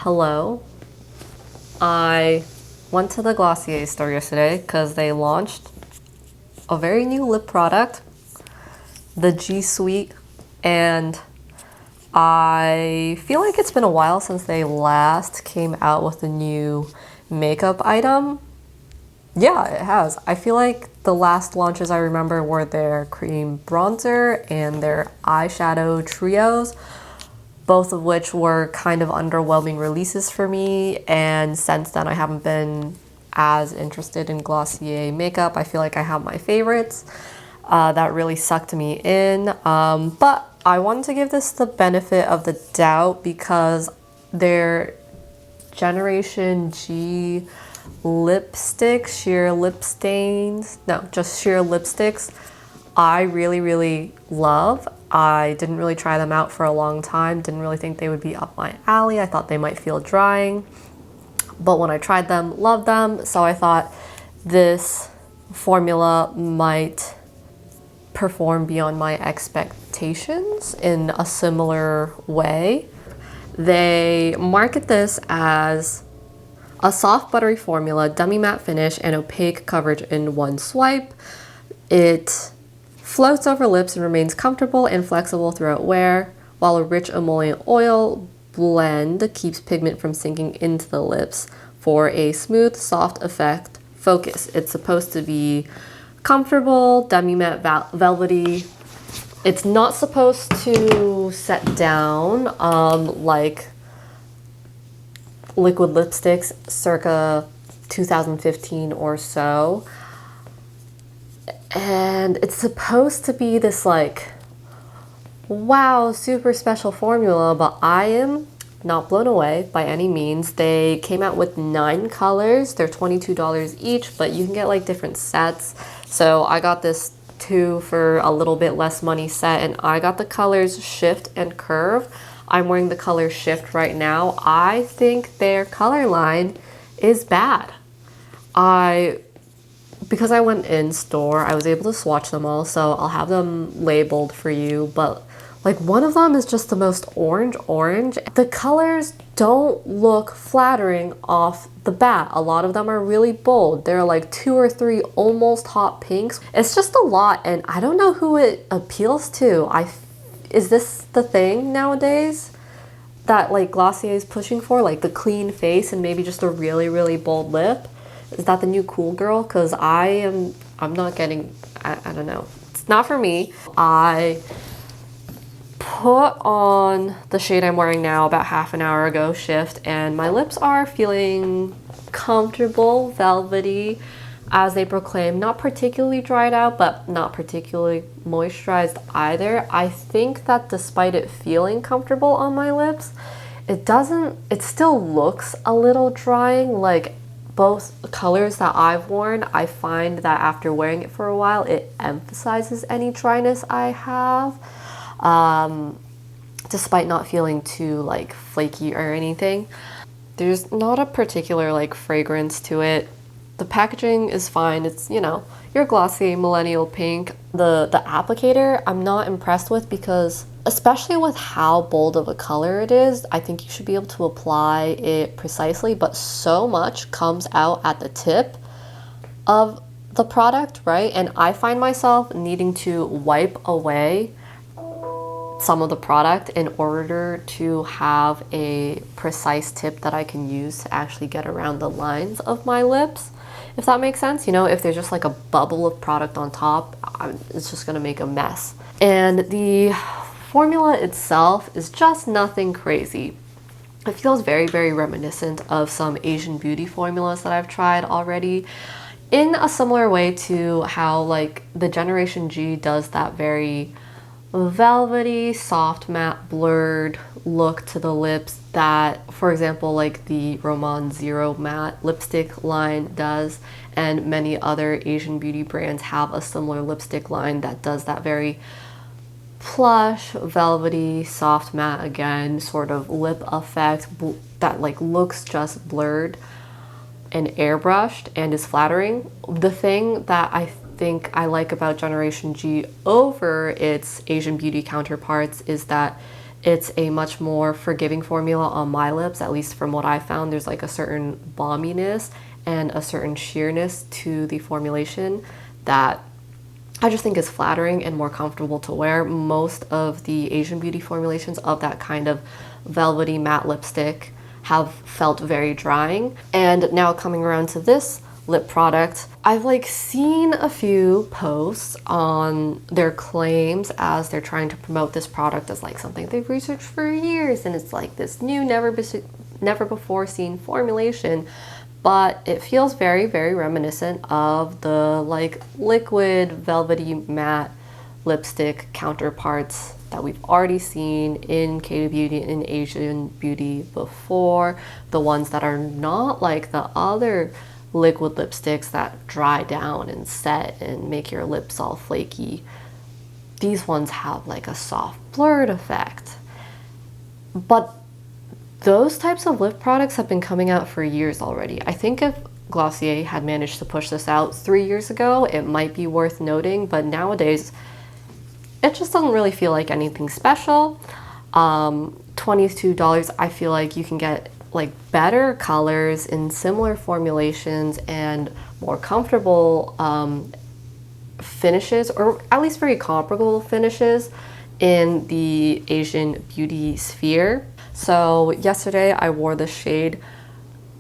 Hello. I went to the Glossier store yesterday because they launched a very new lip product, the G Suite, and I feel like it's been a while since they last came out with a new makeup item. Yeah, it has. I feel like the last launches I remember were their cream bronzer and their eyeshadow trios, both of which were kind of underwhelming releases for me, and since then I haven't been as interested in Glossier makeup. I feel like I have my favorites that really sucked me in, but I wanted to give this the benefit of the doubt because their Generation G lipsticks, sheer lip stains, no, just sheer lipsticks, I really love. I didn't really try them out for a long time, didn't really think they would be up my alley. I thought they might feel drying, but when I tried them, loved them. So I thought this formula might perform beyond my expectations in a similar way. They market this as a soft buttery formula, demi-matte finish, and opaque coverage in one swipe. It floats over lips and remains comfortable and flexible throughout wear, while a rich emollient oil blend keeps pigment from sinking into the lips for a smooth, soft effect focus. It's supposed to be comfortable, demi-matte, velvety. It's not supposed to set down like liquid lipsticks circa 2015 or so. And it's supposed to be this like, wow, super special formula, but I am not blown away by any means. They came out with 9 colors. They're $22 each, but you can get like different sets. So I got this 2 for a little bit less money set, and I got the colors Shift and Curve. I'm wearing the color Shift right now. I think their color line is bad. Because I went in store, I was able to swatch them all, so I'll have them labeled for you, but like one of them is just the most orange. The colors don't look flattering off the bat. A lot of them are really bold. There are like 2 or 3 almost hot pinks. It's just a lot, and I don't know who it appeals to. Is this the thing nowadays that like Glossier is pushing for, like the clean face and maybe just a really bold lip? Is that the new cool girl? Because I'm not getting, I don't know. It's not for me. I put on the shade I'm wearing now about half an hour ago, Shift, and my lips are feeling comfortable, velvety, as they proclaim. Not particularly dried out, but not particularly moisturized either. I think that despite it feeling comfortable on my lips, it still looks a little drying. Like both colors that I've worn, I find that after wearing it for a while, it emphasizes any dryness I have, despite not feeling too like flaky or anything. There's not a particular like fragrance to it. The packaging is fine. It's, you know, your Glossier Millennial Pink. The applicator I'm not impressed with because, especially with how bold of a color it is, I think you should be able to apply it precisely, but so much comes out at the tip of the product, right? And I find myself needing to wipe away some of the product in order to have a precise tip that I can use to actually get around the lines of my lips, if that makes sense. You know, if there's just like a bubble of product on top, it's just gonna make a mess. And the formula itself is just nothing crazy. It feels very reminiscent of some Asian beauty formulas that I've tried already, in a similar way to how like the Generation G does that very velvety, soft, matte, blurred look to the lips that, for example, like the Roman Zero Matte lipstick line does, and many other Asian beauty brands have a similar lipstick line that does that very plush, velvety, soft matte, again, sort of lip effect that like looks just blurred and airbrushed and is flattering. The thing that I think I like about Generation G over its Asian beauty counterparts is that It's a much more forgiving formula on my lips, at least from what I found. There's like a certain balminess and a certain sheerness to the formulation that I just think is flattering and more comfortable to wear. Most of the Asian beauty formulations of that kind of velvety matte lipstick have felt very drying. And now coming around to this lip product, I've like seen a few posts on their claims as they're trying to promote this product as like something they've researched for years, and it's like this new never before seen formulation. But it feels very, very reminiscent of the like liquid velvety matte lipstick counterparts that we've already seen in K beauty and Asian beauty before. The ones that are not like the other liquid lipsticks that dry down and set and make your lips all flaky. These ones have like a soft blurred effect. But those types of lip products have been coming out for years already. I think if Glossier had managed to push this out 3 years ago, it might be worth noting, but nowadays it just doesn't really feel like anything special. $22, I feel like you can get like better colors in similar formulations and more comfortable finishes, or at least very comparable finishes in the Asian beauty sphere. So yesterday I wore the shade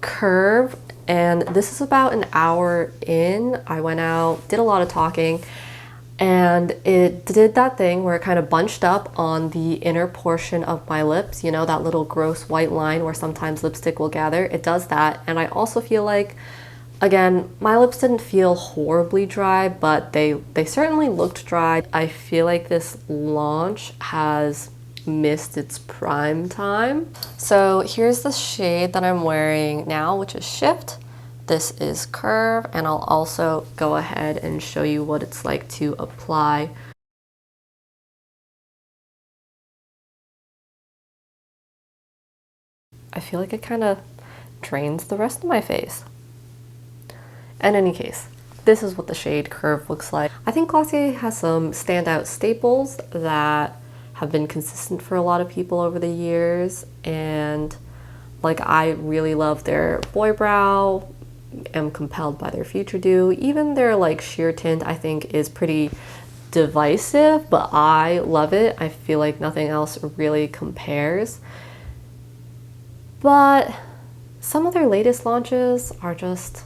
Curve, and this is about an hour in. I went out, did a lot of talking, and it did that thing where it kind of bunched up on the inner portion of my lips, you know, that little gross white line where sometimes lipstick will gather. It does that. And I also feel like, again, my lips didn't feel horribly dry, but they certainly looked dry. I feel like this launch has missed its prime time. So here's the shade that I'm wearing now, which is Shift. This is Curve, and I'll also go ahead and show you what it's like to apply. I feel like it kind of drains the rest of my face. In any case, this is what the shade Curve looks like. I think Glossier has some standout staples that have been consistent for a lot of people over the years, and like I really love their Boy Brow, am compelled by their Future Dew. Even their like sheer tint I think is pretty divisive, but I love it. I feel like nothing else really compares. But some of their latest launches are just,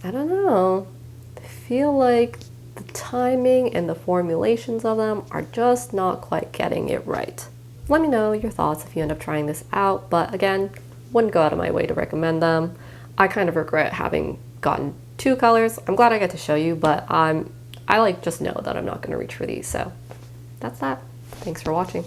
I don't know, I feel like the timing and the formulations of them are just not quite getting it right. Let me know your thoughts if you end up trying this out, but again, wouldn't go out of my way to recommend them. I kind of regret having gotten 2 colors. I'm glad I got to show you, but I like just know that I'm not going to reach for these. So that's that. Thanks for watching.